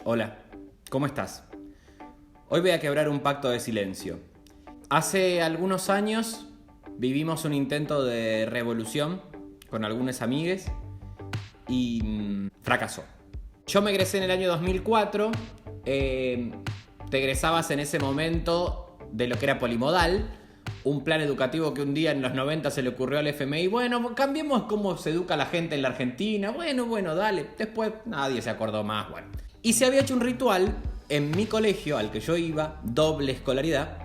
Hola, ¿cómo estás? Hoy voy a quebrar un pacto de silencio. Hace algunos años vivimos un intento de revolución con algunos amigues y fracasó. Yo me egresé en el año 2004, te egresabas en ese momento de lo que era polimodal, un plan educativo que un día en los 90 se le ocurrió al FMI. Bueno, cambiemos cómo se educa la gente en la Argentina. Bueno, dale. Después nadie se acordó más. Bueno. Y se había hecho un ritual en mi colegio, al que yo iba, doble escolaridad,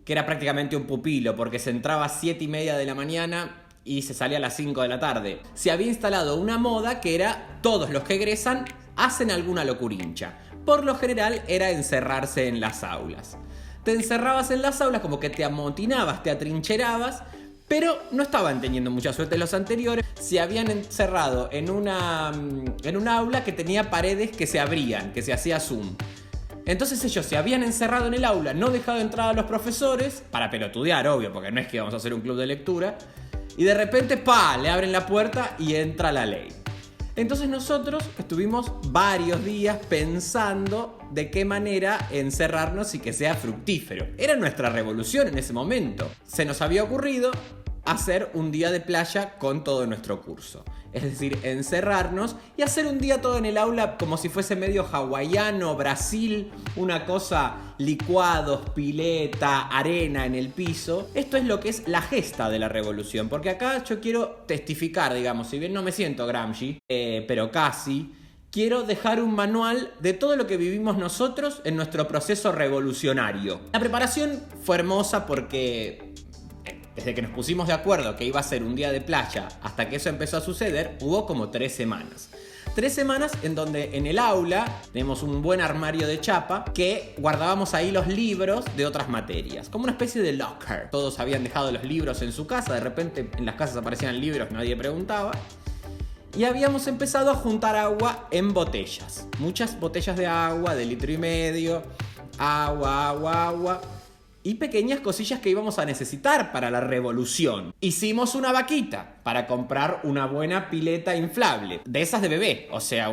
que era prácticamente un pupilo, porque se entraba a 7:30 de la mañana y se salía a las 5 de la tarde. Se había instalado una moda que era todos los que egresan hacen alguna locurincha. Por lo general era encerrarse en las aulas. Te encerrabas en las aulas, como que te amotinabas, te atrincherabas, pero no estaban teniendo mucha suerte los anteriores. Se habían encerrado en una aula que tenía paredes que se abrían, que se hacía zoom. Entonces ellos se habían encerrado en el aula, no dejado entrar a los profesores, para pelotudear, obvio, porque no es que íbamos a hacer un club de lectura, y de repente, le abren la puerta y entra la ley. Entonces nosotros estuvimos varios días pensando de qué manera encerrarnos y que sea fructífero. Era nuestra revolución en ese momento. Se nos había ocurrido hacer un día de playa con todo nuestro curso. Es decir, encerrarnos y hacer un día todo en el aula como si fuese medio hawaiano, Brasil, una cosa, licuados, pileta, arena en el piso. Esto es lo que es la gesta de la revolución, porque acá yo quiero testificar, digamos, si bien no me siento Gramsci, pero casi, quiero dejar un manual de todo lo que vivimos nosotros en nuestro proceso revolucionario. La preparación fue hermosa porque desde que nos pusimos de acuerdo que iba a ser un día de playa hasta que eso empezó a suceder, hubo como 3 semanas. 3 semanas en donde en el aula tenemos un buen armario de chapa que guardábamos ahí los libros de otras materias, como una especie de locker. Todos habían dejado los libros en su casa, de repente en las casas aparecían libros, nadie preguntaba. Y habíamos empezado a juntar agua en botellas. Muchas botellas de agua, de 1,5 litros. Agua. Y pequeñas cosillas que íbamos a necesitar para la revolución. Hicimos una vaquita para comprar una buena pileta inflable. De esas de bebé. O sea,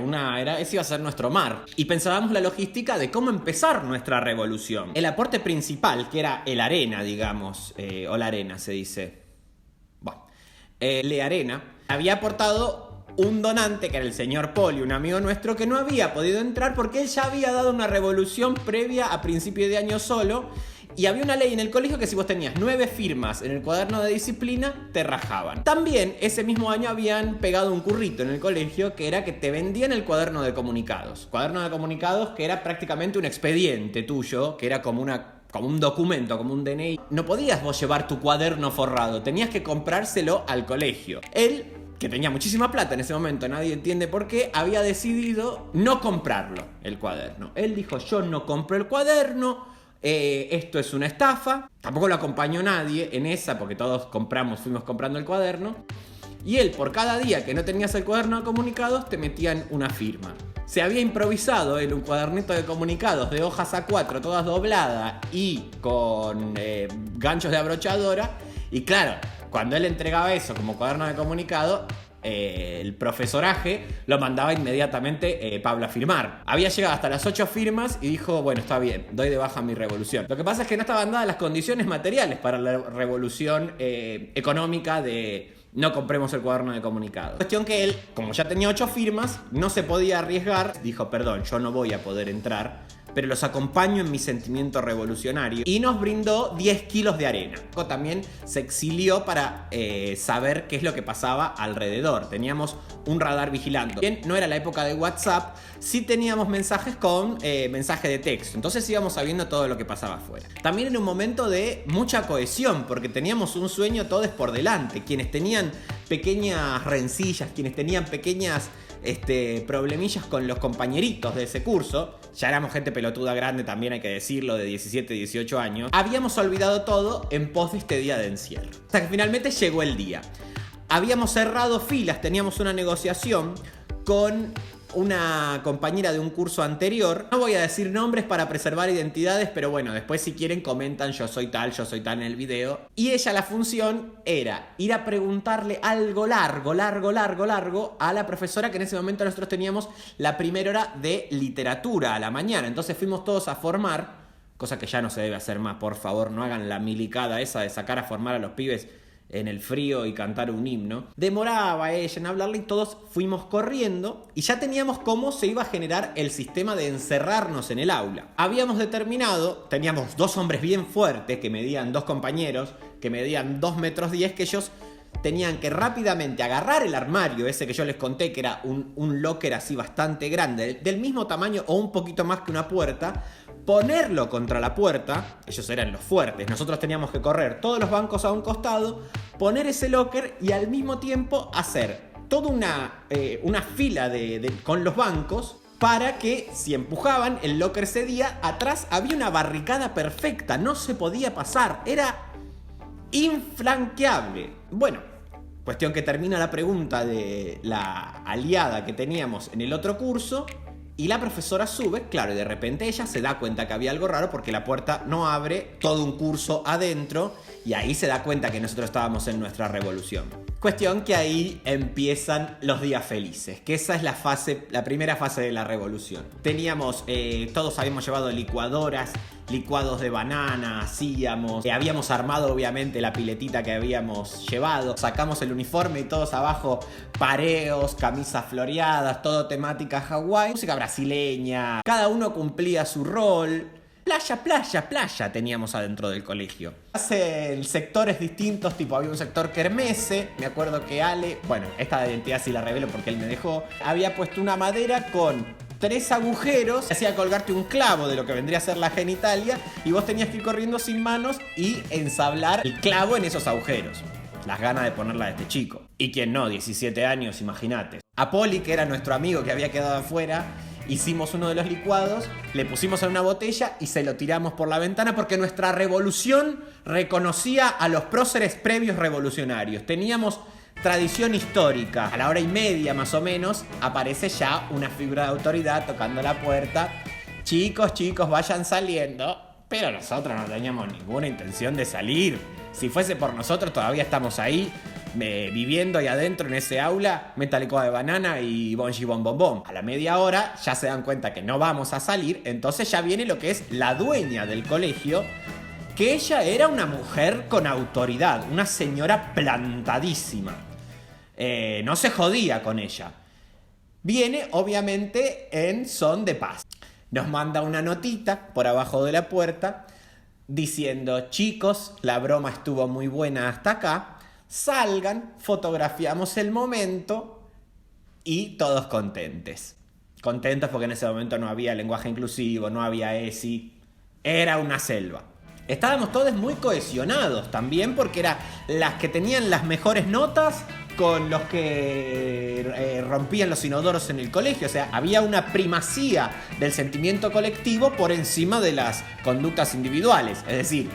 ese iba a ser nuestro mar. Y pensábamos la logística de cómo empezar nuestra revolución. El aporte principal, que era el arena, digamos. O la arena se dice. Bueno. Le arena. Había aportado un donante, que era el señor Poli, un amigo nuestro, que no había podido entrar porque él ya había dado una revolución previa a principio de año solo. Y había una ley en el colegio que si vos tenías 9 firmas en el cuaderno de disciplina, te rajaban. También ese mismo año habían pegado un currito en el colegio que era que te vendían el cuaderno de comunicados. Cuaderno de comunicados que era prácticamente un expediente tuyo, que era como un documento, como un DNI. No podías vos llevar tu cuaderno forrado, tenías que comprárselo al colegio. Él, que tenía muchísima plata en ese momento, nadie entiende por qué, había decidido no comprarlo, el cuaderno. Él dijo, yo no compro el cuaderno. Esto es una estafa. Tampoco lo acompañó nadie en esa, porque todos fuimos comprando el cuaderno. Y él, por cada día que no tenías el cuaderno de comunicados, te metían una firma. Se había improvisado él un cuadernito de comunicados de hojas A4, todas dobladas y con ganchos de abrochadora. Y claro, cuando él entregaba eso como cuaderno de comunicado, el profesoraje lo mandaba inmediatamente Pablo a firmar. Había llegado hasta las 8 firmas y dijo, bueno, está bien, doy de baja mi revolución. Lo que pasa es que no estaban dadas las condiciones materiales para la revolución económica de no compremos el cuaderno de comunicados. Cuestión que él, como ya tenía 8 firmas, no se podía arriesgar. Dijo, perdón, yo no voy a poder entrar, pero los acompaño en mi sentimiento revolucionario. Y nos brindó 10 kilos de arena. También se exilió para saber qué es lo que pasaba alrededor. Teníamos un radar vigilando. Bien, no era la época de WhatsApp, sí teníamos mensajes con mensaje de texto. Entonces íbamos sabiendo todo lo que pasaba afuera. También en un momento de mucha cohesión, porque teníamos un sueño todos por delante. Quienes tenían pequeñas rencillas, quienes tenían pequeñas problemillas con los compañeritos de ese curso, ya éramos gente pelotuda grande, también hay que decirlo, de 17, 18 años, habíamos olvidado todo en pos de este día de encierro. Hasta que finalmente llegó el día. Habíamos cerrado filas, teníamos una negociación con una compañera de un curso anterior. No voy a decir nombres para preservar identidades, pero bueno, después si quieren comentan yo soy tal en el video. Y ella, la función era ir a preguntarle algo largo a la profesora, que en ese momento nosotros teníamos la primera hora de literatura a la mañana. Entonces fuimos todos a formar, cosa que ya no se debe hacer más, por favor, no hagan la milicada esa de sacar a formar a los pibes en el frío y cantar un himno. Demoraba ella en hablarle y todos fuimos corriendo y ya teníamos cómo se iba a generar el sistema de encerrarnos en el aula. Habíamos determinado, teníamos 2 hombres bien fuertes que medían, 2 compañeros que medían 2,10 metros, que ellos tenían que rápidamente agarrar el armario ese que yo les conté, que era un locker así bastante grande, del mismo tamaño o un poquito más que una puerta, ponerlo contra la puerta. Ellos eran los fuertes, nosotros teníamos que correr todos los bancos a un costado, poner ese locker y al mismo tiempo hacer toda una fila con los bancos para que si empujaban el locker cedía. Atrás había una barricada perfecta, no se podía pasar, era infranqueable. Bueno, cuestión que termina la pregunta de la aliada que teníamos en el otro curso y la profesora sube, claro, y de repente ella se da cuenta que había algo raro porque la puerta no abre, todo un curso adentro, y ahí se da cuenta que nosotros estábamos en nuestra revolución. Cuestión que ahí empiezan los días felices, que esa es la primera fase de la revolución. Teníamos, todos habíamos llevado licuadoras, licuados de banana, hacíamos, habíamos armado obviamente la piletita que habíamos llevado, sacamos el uniforme y todos abajo pareos, camisas floreadas, todo temática Hawái, música brasileña, cada uno cumplía su rol. Playa teníamos adentro del colegio. Hacen sectores distintos, tipo había un sector kermesse, me acuerdo que Ale, bueno, esta identidad sí la revelo porque él me dejó, había puesto una madera con 3 agujeros, hacía colgarte un clavo de lo que vendría a ser la genitalia y vos tenías que ir corriendo sin manos y ensablar el clavo en esos agujeros. Las ganas de ponerla de este chico. Y quien no, 17 años, imagínate. A Poli, que era nuestro amigo que había quedado afuera, hicimos uno de los licuados, le pusimos en una botella y se lo tiramos por la ventana porque nuestra revolución reconocía a los próceres previos revolucionarios. Teníamos tradición histórica. A la 1:30 más o menos aparece ya una figura de autoridad tocando la puerta. Chicos, vayan saliendo. Pero nosotros no teníamos ninguna intención de salir. Si fuese por nosotros todavía estamos ahí viviendo ahí adentro en ese aula, meta licuado de banana y bonji bom bom bom. A la media hora ya se dan cuenta que no vamos a salir, entonces ya viene lo que es la dueña del colegio, que ella era una mujer con autoridad, una señora plantadísima. No se jodía con ella. Viene obviamente en son de paz. Nos manda una notita por abajo de la puerta diciendo: chicos, la broma estuvo muy buena hasta acá. Salgan, fotografiamos el momento y todos contentes. Contentos porque en ese momento no había lenguaje inclusivo, no había ESI. Era una selva. Estábamos todos muy cohesionados también porque eran las que tenían las mejores notas con los que rompían los inodoros en el colegio. O sea, había una primacía del sentimiento colectivo por encima de las conductas individuales. Es decir,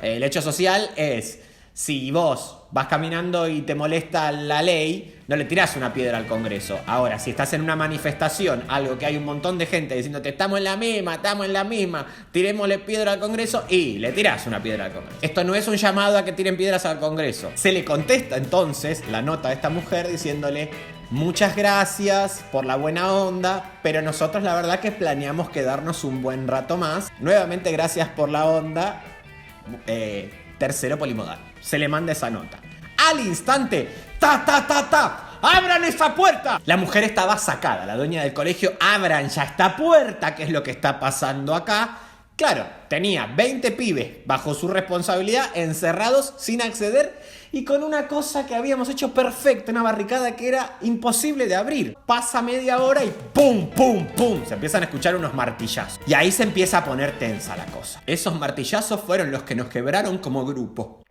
el hecho social es: si vos vas caminando y te molesta la ley, no le tirás una piedra al Congreso. Ahora, si estás en una manifestación, algo que hay un montón de gente diciéndote estamos en la misma, tirémosle piedra al Congreso, y le tirás una piedra al Congreso. Esto no es un llamado a que tiren piedras al Congreso. Se le contesta entonces la nota de esta mujer diciéndole: muchas gracias por la buena onda, pero nosotros la verdad que planeamos quedarnos un buen rato más. Nuevamente gracias por la onda. Tercero polimodal. Se le manda esa nota. Al instante, ¡abran esa puerta! La mujer estaba sacada, la dueña del colegio: abran ya esta puerta, ¿qué es lo que está pasando acá? Claro, tenía 20 pibes bajo su responsabilidad, encerrados, sin acceder, y con una cosa que habíamos hecho perfecta, una barricada que era imposible de abrir. Pasa media hora y ¡pum, pum, pum! Se empiezan a escuchar unos martillazos. Y ahí se empieza a poner tensa la cosa. Esos martillazos fueron los que nos quebraron como grupo.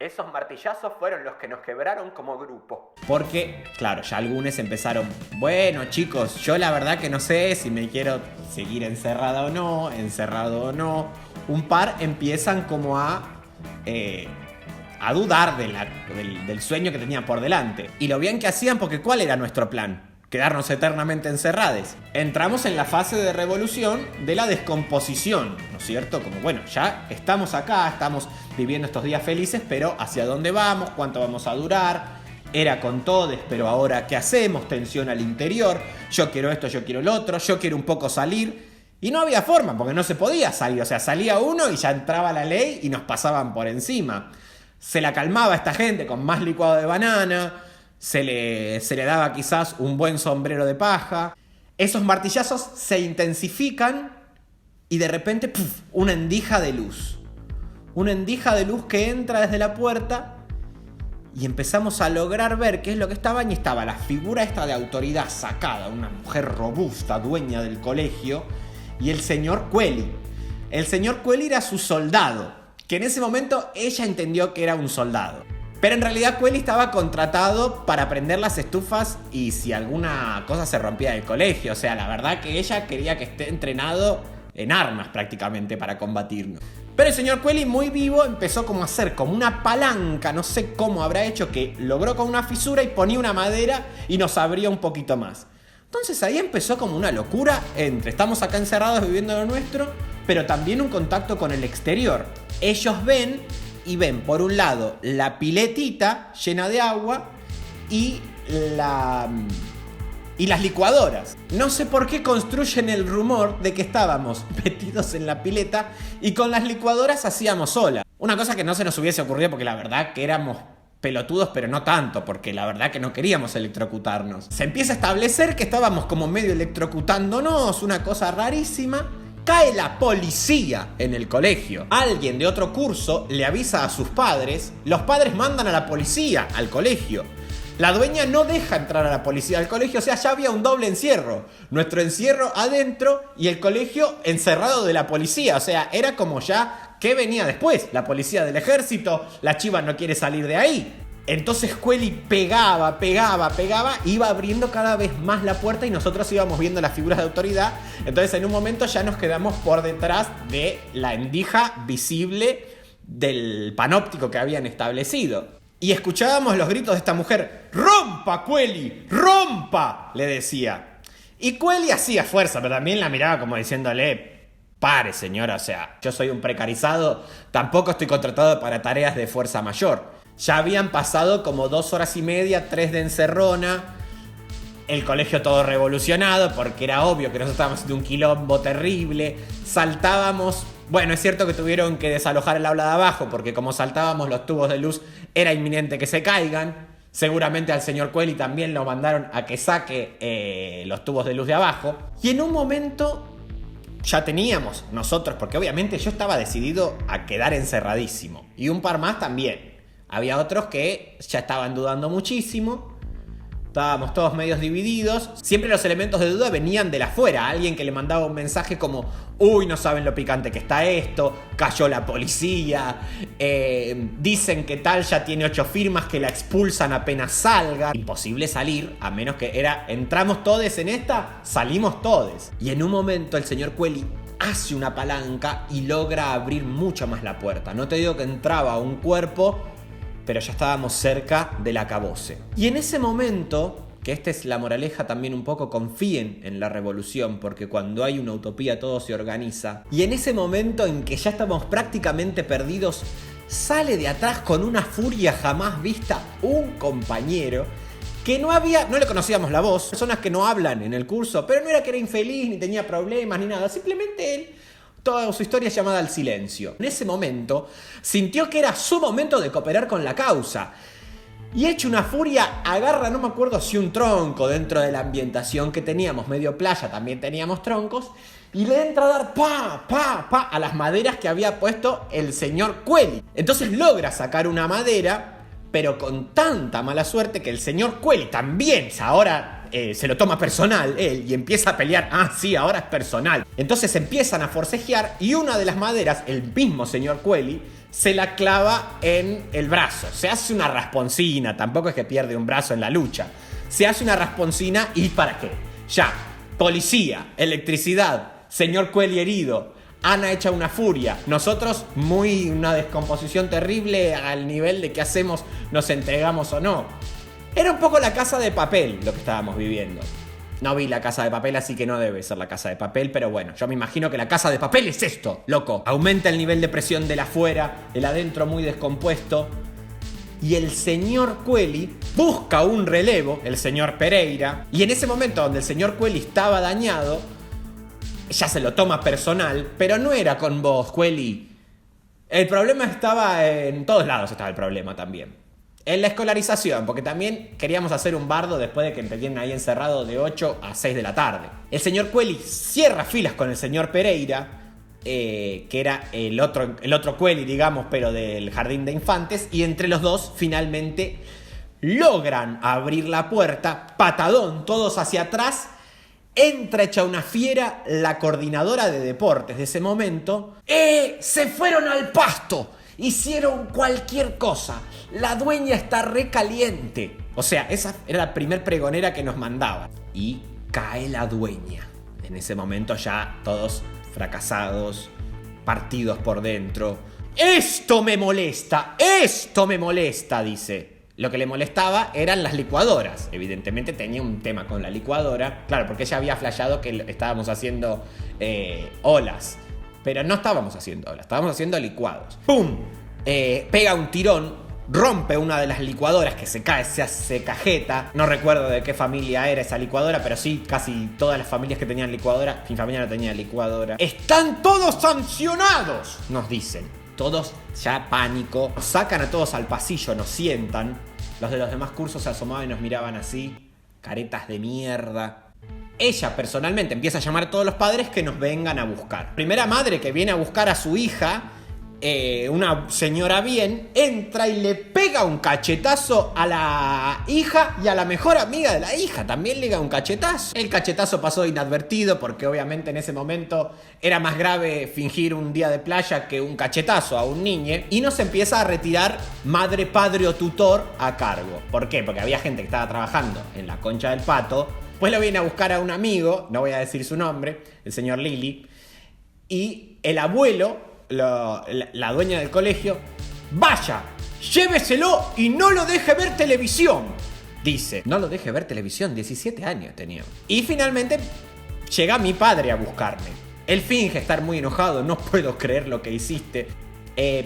Porque, claro, ya algunos empezaron: bueno, chicos, yo la verdad que no sé si me quiero seguir encerrado o no. Un par empiezan como a dudar del sueño que tenían por delante. Y lo bien que hacían, porque ¿cuál era nuestro plan? quedarnos eternamente encerrados. Entramos en la fase de revolución de la descomposición, ¿no es cierto? Como bueno, ya estamos acá, estamos viviendo estos días felices, pero ¿hacia dónde vamos? ¿Cuánto vamos a durar? Era con todes, pero ahora ¿qué hacemos? Tensión al interior, yo quiero esto, yo quiero el otro, yo quiero un poco salir. Y no había forma, porque no se podía salir, o sea, salía uno y ya entraba la ley y nos pasaban por encima. Se la calmaba a esta gente con más licuado de banana, se le daba quizás un buen sombrero de paja. Esos martillazos se intensifican y de repente, ¡puf!, una endija de luz. Una endija de luz que entra desde la puerta y empezamos a lograr ver qué es lo que estaba. Y estaba la figura esta de autoridad sacada, una mujer robusta, dueña del colegio, y el señor Quelli. El señor Quelli era su soldado, que en ese momento ella entendió que era un soldado. Pero en realidad Quelli estaba contratado para prender las estufas y si alguna cosa se rompía del colegio. O sea, la verdad que ella quería que esté entrenado en armas prácticamente para combatirnos. Pero el señor Quelli, muy vivo, empezó como a hacer como una palanca, no sé cómo habrá hecho, que logró con una fisura y ponía una madera y nos abría un poquito más. Entonces ahí empezó como una locura entre estamos acá encerrados viviendo lo nuestro, pero también un contacto con el exterior. Ellos ven por un lado la piletita llena de agua y las licuadoras. No sé por qué construyen el rumor de que estábamos metidos en la pileta y con las licuadoras hacíamos sola. Una cosa que no se nos hubiese ocurrido porque la verdad que éramos pelotudos, pero no tanto, porque la verdad que no queríamos electrocutarnos. Se empieza a establecer que estábamos como medio electrocutándonos, una cosa rarísima. Cae la policía en el colegio. Alguien de otro curso le avisa a sus padres. Los padres mandan a la policía al colegio. La dueña no deja entrar a la policía al colegio, o sea, ya había un doble encierro. Nuestro encierro adentro y el colegio encerrado de la policía. O sea, era como ya, ¿qué venía después? La policía del ejército, la chiva no quiere salir de ahí. Entonces Quelli pegaba, iba abriendo cada vez más la puerta y nosotros íbamos viendo las figuras de autoridad. Entonces en un momento ya nos quedamos por detrás de la endija visible del panóptico que habían establecido. Y escuchábamos los gritos de esta mujer: ¡rompa, Quelli! ¡Rompa!, le decía. Y Quelli hacía fuerza, pero también la miraba como diciéndole: pare, señora, o sea, yo soy un precarizado, tampoco estoy contratado para tareas de fuerza mayor. Ya habían pasado como 2 horas y media, 3 de encerrona, el colegio todo revolucionado, porque era obvio que nosotros estábamos haciendo un quilombo terrible, saltábamos. Bueno, es cierto que tuvieron que desalojar el aula de abajo, porque como saltábamos los tubos de luz, era inminente que se caigan. Seguramente al señor Quelli también lo mandaron a que saque los tubos de luz de abajo. Y en un momento ya teníamos nosotros, porque obviamente yo estaba decidido a quedar encerradísimo, y un par más también. Había otros que ya estaban dudando muchísimo. Estábamos todos medios divididos. Siempre los elementos de duda venían de afuera. Alguien que le mandaba un mensaje como: uy, no saben lo picante que está esto, cayó la policía, dicen que tal ya tiene 8 firmas, que la expulsan apenas salga. Imposible salir, a menos que entramos todos en esta, salimos todos. Y en un momento el señor Quelli hace una palanca y logra abrir mucho más la puerta. No te digo que entraba un cuerpo, pero ya estábamos cerca del acabose. Y en ese momento, que esta es la moraleja también un poco, confíen en la revolución, porque cuando hay una utopía todo se organiza. Y en ese momento en que ya estamos prácticamente perdidos, sale de atrás con una furia jamás vista un compañero que no le conocíamos la voz, personas que no hablan en el curso, pero no era que era infeliz, ni tenía problemas, ni nada, simplemente él, toda su historia llamada al silencio. En ese momento sintió que era su momento de cooperar con la causa. Y hecho una furia, agarra, no me acuerdo si un tronco dentro de la ambientación que teníamos, medio playa, también teníamos troncos, y le entra a dar pa a las maderas que había puesto el señor Quelli. Entonces logra sacar una madera, pero con tanta mala suerte que el señor Quelli también ahora se lo toma personal él y empieza a pelear. Ah, sí, ahora es personal. Entonces empiezan a forcejear y una de las maderas, el mismo señor Quelli, se la clava en el brazo. Se hace una rasponcina, tampoco es que pierde un brazo en la lucha. Se hace una rasponcina y ¿para qué? Ya, policía, electricidad, señor Quelli herido, Ana hecha una furia, nosotros una descomposición terrible al nivel de que hacemos, nos entregamos o no. Era un poco La Casa de Papel lo que estábamos viviendo. No vi La Casa de Papel, así que no debe ser La Casa de Papel, pero bueno, yo me imagino que La Casa de Papel es esto, loco. Aumenta el nivel de presión del afuera, el adentro muy descompuesto. Y el señor Quelli busca un relevo, el señor Pereira. Y en ese momento donde el señor Quelli estaba dañado, ya se lo toma personal, pero no era con vos, Quelli. El problema estaba en todos lados, estaba el problema también. En la escolarización, porque también queríamos hacer un bardo después de que te tienen ahí encerrado de 8 a 6 de la tarde. El señor Quelli cierra filas con el señor Pereira, que era el otro Quelli, digamos, pero del jardín de infantes, y entre los dos finalmente logran abrir la puerta, patadón, todos hacia atrás. Entra hecha una fiera la coordinadora de deportes de ese momento. Se fueron al pasto, hicieron cualquier cosa, la dueña está recaliente. O sea, esa era la primer pregonera que nos mandaba. Y cae la dueña. En ese momento ya todos fracasados, partidos por dentro. Esto me molesta, dice. Lo que le molestaba eran las licuadoras. Evidentemente tenía un tema con la licuadora. Claro, porque ella había flasheado que estábamos haciendo olas. Pero no estábamos haciendo olas, estábamos haciendo licuados. ¡Pum! Pega un tirón, rompe una de las licuadoras que se cae, se hace cajeta. No recuerdo de qué familia era esa licuadora, pero sí, casi todas las familias que tenían licuadora. Mi familia no tenía licuadora. ¡Están todos sancionados!, nos dicen. Todos ya pánico. Nos sacan a todos al pasillo, nos sientan. Los de los demás cursos se asomaban y nos miraban así. Caretas de mierda. Ella personalmente empieza a llamar a todos los padres que nos vengan a buscar. Primera madre que viene a buscar a su hija, una señora bien, entra y le pega un cachetazo a la hija y a la mejor amiga de la hija. También le da un cachetazo. El cachetazo pasó inadvertido porque obviamente en ese momento era más grave fingir un día de playa que un cachetazo a un niño. Y nos empieza a retirar madre, padre o tutor a cargo. ¿Por qué? Porque había gente que estaba trabajando en la Concha del Pato. Pues lo viene a buscar a un amigo, no voy a decir su nombre, el señor Lili. Y el abuelo, la dueña del colegio, vaya, lléveselo y no lo deje ver televisión. Dice, no lo deje ver televisión, 17 años tenía. Y finalmente llega mi padre a buscarme. Él finge estar muy enojado, no puedo creer lo que hiciste.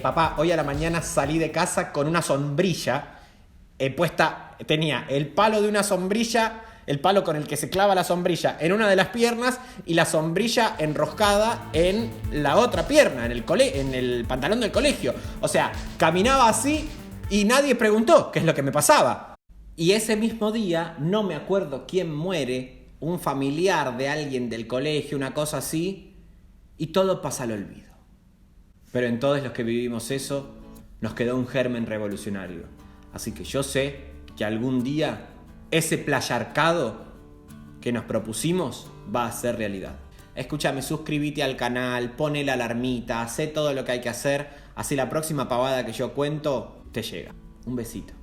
Papá, hoy a la mañana salí de casa con una sombrilla puesta, tenía el palo de una sombrilla, el palo con el que se clava la sombrilla en una de las piernas y la sombrilla enroscada en la otra pierna, en el pantalón del colegio. O sea, caminaba así y nadie preguntó qué es lo que me pasaba. Y ese mismo día, no me acuerdo quién muere, un familiar de alguien del colegio, una cosa así, y todo pasa al olvido. Pero en todos los que vivimos eso, nos quedó un germen revolucionario. Así que yo sé que algún día ese playarcado que nos propusimos va a ser realidad. Escúchame, suscríbete al canal, pone la alarmita, hacé todo lo que hay que hacer, así la próxima pavada que yo cuento te llega. Un besito.